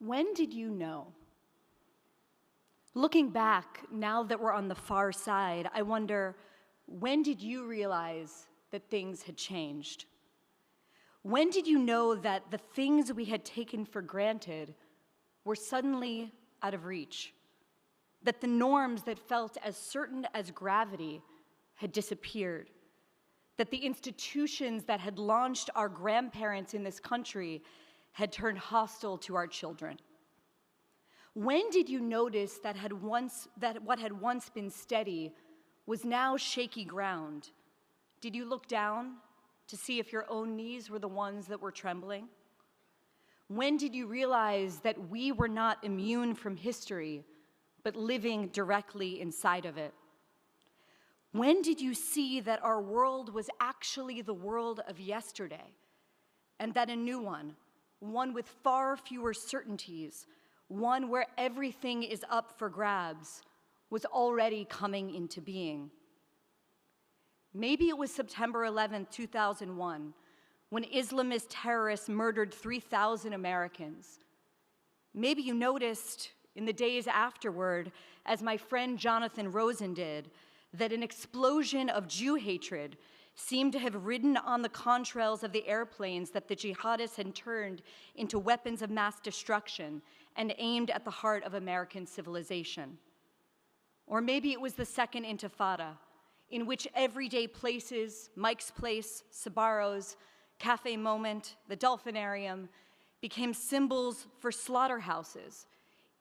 When did you know? Looking back, now that we're on the far side, I wonder, when did you realize that things had changed? When did you know that the things we had taken for granted were suddenly out of reach? That the norms that felt as certain as gravity had disappeared? That the institutions that had launched our grandparents in this country had turned hostile to our children? When did you notice that what had once been steady was now shaky ground? Did you look down to see if your own knees were the ones that were trembling? When did you realize that we were not immune from history, but living directly inside of it? When did you see that our world was actually the world of yesterday, and that a new one with far fewer certainties, one where everything is up for grabs, was already coming into being? Maybe it was September 11, 2001, when Islamist terrorists murdered 3,000 Americans. Maybe you noticed in the days afterward, as my friend Jonathan Rosen did, that an explosion of Jew hatred seemed to have ridden on the contrails of the airplanes that the jihadists had turned into weapons of mass destruction and aimed at the heart of American civilization. Or maybe it was the Second Intifada, in which everyday places, Mike's Place, Sabaro's, Cafe Moment, the Dolphinarium, became symbols for slaughterhouses,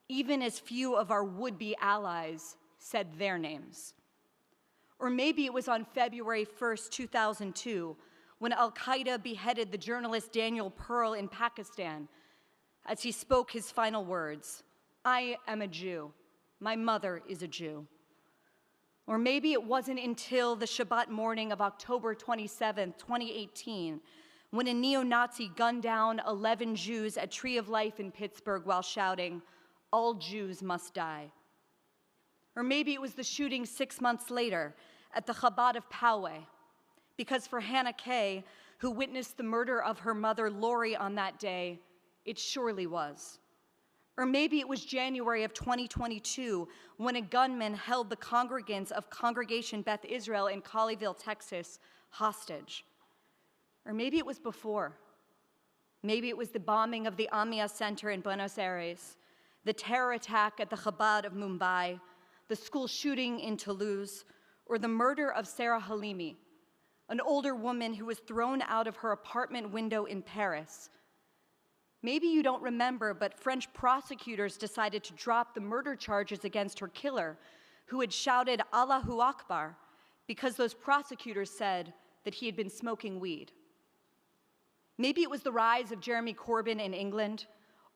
even as few of our would-be allies said their names. Or maybe it was on February 1st, 2002, when Al-Qaeda beheaded the journalist Daniel Pearl in Pakistan, as he spoke his final words, "I am a Jew. My mother is a Jew." Or maybe it wasn't until the Shabbat morning of October 27, 2018, when a neo-Nazi gunned down 11 Jews at Tree of Life in Pittsburgh while shouting, "All Jews must die." Or maybe it was the shooting 6 months later at the Chabad of Poway, because for Hannah Kay, who witnessed the murder of her mother Lori on that day, it surely was. Or maybe it was January of 2022, when a gunman held the congregants of Congregation Beth Israel in Colleyville, Texas, hostage. Or maybe it was before. Maybe it was the bombing of the Amia Center in Buenos Aires, the terror attack at the Chabad of Mumbai, the school shooting in Toulouse, or the murder of Sarah Halimi, an older woman who was thrown out of her apartment window in Paris. Maybe you don't remember, but French prosecutors decided to drop the murder charges against her killer, who had shouted Allahu Akbar, because those prosecutors said that he had been smoking weed. Maybe it was the rise of Jeremy Corbyn in England,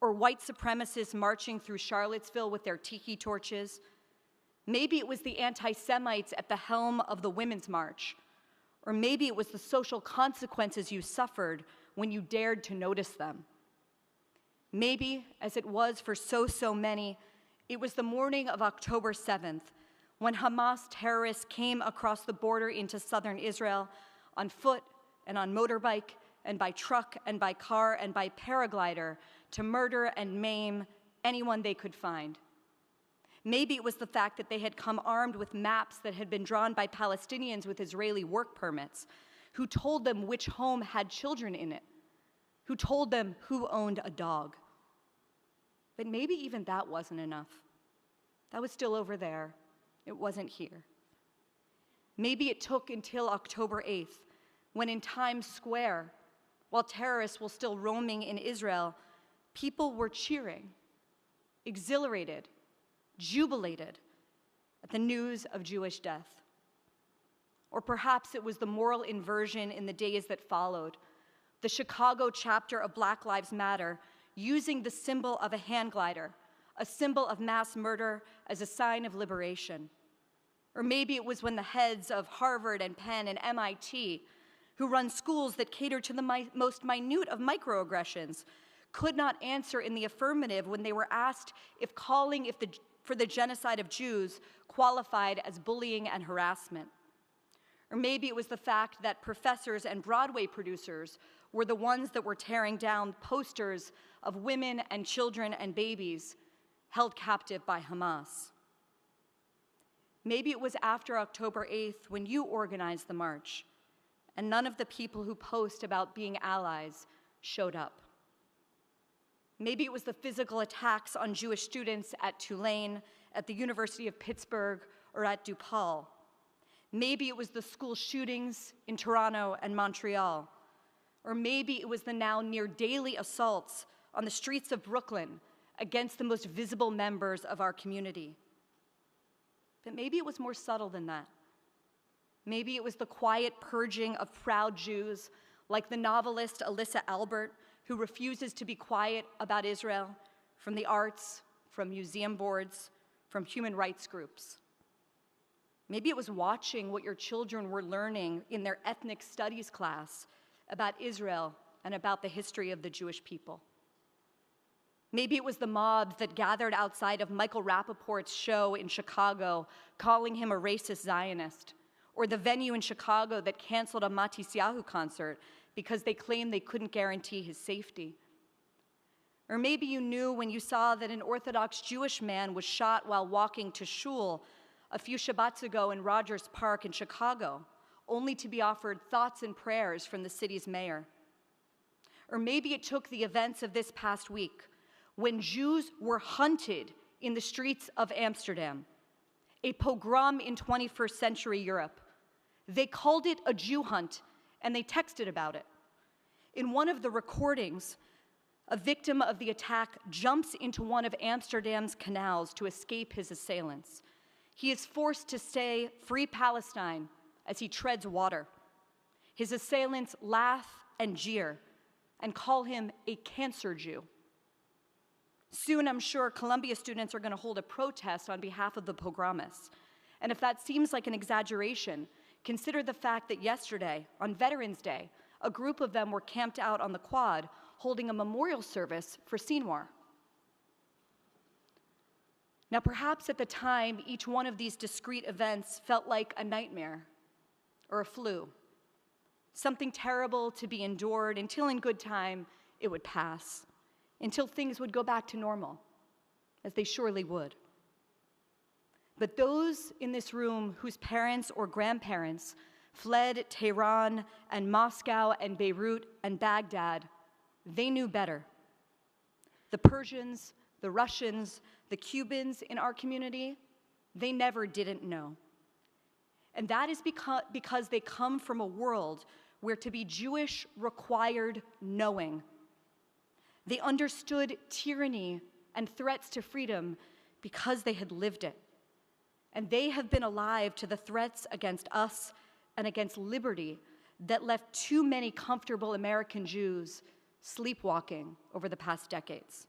or white supremacists marching through Charlottesville with their tiki torches. Maybe it was the anti-Semites at the helm of the Women's March, or maybe it was the social consequences you suffered when you dared to notice them. Maybe, as it was for so many, it was the morning of October 7th, when Hamas terrorists came across the border into southern Israel on foot and on motorbike and by truck and by car and by paraglider to murder and maim anyone they could find. Maybe it was the fact that they had come armed with maps that had been drawn by Palestinians with Israeli work permits, who told them which home had children in it, who told them who owned a dog. But maybe even that wasn't enough. That was still over there. It wasn't here. Maybe it took until October 8th, when in Times Square, while terrorists were still roaming in Israel, people were cheering, exhilarated, jubilated at the news of Jewish death. Or perhaps it was the moral inversion in the days that followed, the Chicago chapter of Black Lives Matter using the symbol of a hand glider, a symbol of mass murder, as a sign of liberation. Or maybe it was when the heads of Harvard and Penn and MIT, who run schools that cater to the most minute of microaggressions, could not answer in the affirmative when they were asked if calling for the genocide of Jews qualified as bullying and harassment. Or maybe it was the fact that professors and Broadway producers were the ones that were tearing down posters of women and children and babies held captive by Hamas. Maybe it was after October 8th when you organized the march, and none of the people who post about being allies showed up. Maybe it was the physical attacks on Jewish students at Tulane, at the University of Pittsburgh, or at DePaul. Maybe it was the school shootings in Toronto and Montreal. Or maybe it was the now near daily assaults on the streets of Brooklyn against the most visible members of our community. But maybe it was more subtle than that. Maybe it was the quiet purging of proud Jews, like the novelist Alyssa Albert, who refuses to be quiet about Israel, from the arts, from museum boards, from human rights groups. Maybe it was watching what your children were learning in their ethnic studies class about Israel and about the history of the Jewish people. Maybe it was the mobs that gathered outside of Michael Rappaport's show in Chicago, calling him a racist Zionist, or the venue in Chicago that canceled a Matisyahu concert because they claimed they couldn't guarantee his safety. Or maybe you knew when you saw that an Orthodox Jewish man was shot while walking to shul a few Shabbats ago in Rogers Park in Chicago, only to be offered thoughts and prayers from the city's mayor. Or maybe it took the events of this past week, when Jews were hunted in the streets of Amsterdam, a pogrom in 21st century Europe. They called it a Jew hunt, and they texted about it. In one of the recordings, a victim of the attack jumps into one of Amsterdam's canals to escape his assailants. He is forced to say, "Free Palestine," as he treads water. His assailants laugh and jeer and call him a cancer Jew. Soon, I'm sure, Columbia students are going to hold a protest on behalf of the pogromists. And if that seems like an exaggeration, consider the fact that yesterday, on Veterans Day, a group of them were camped out on the quad holding a memorial service for Sinwar. Now, perhaps at the time, each one of these discrete events felt like a nightmare or a flu, something terrible to be endured until in good time it would pass, until things would go back to normal, as they surely would. But those in this room whose parents or grandparents fled Tehran and Moscow and Beirut and Baghdad, they knew better. The Persians, the Russians, the Cubans in our community, they never didn't know. And that is because they come from a world where to be Jewish required knowing. They understood tyranny and threats to freedom because they had lived it. And they have been alive to the threats against us and against liberty that left too many comfortable American Jews sleepwalking over the past decades.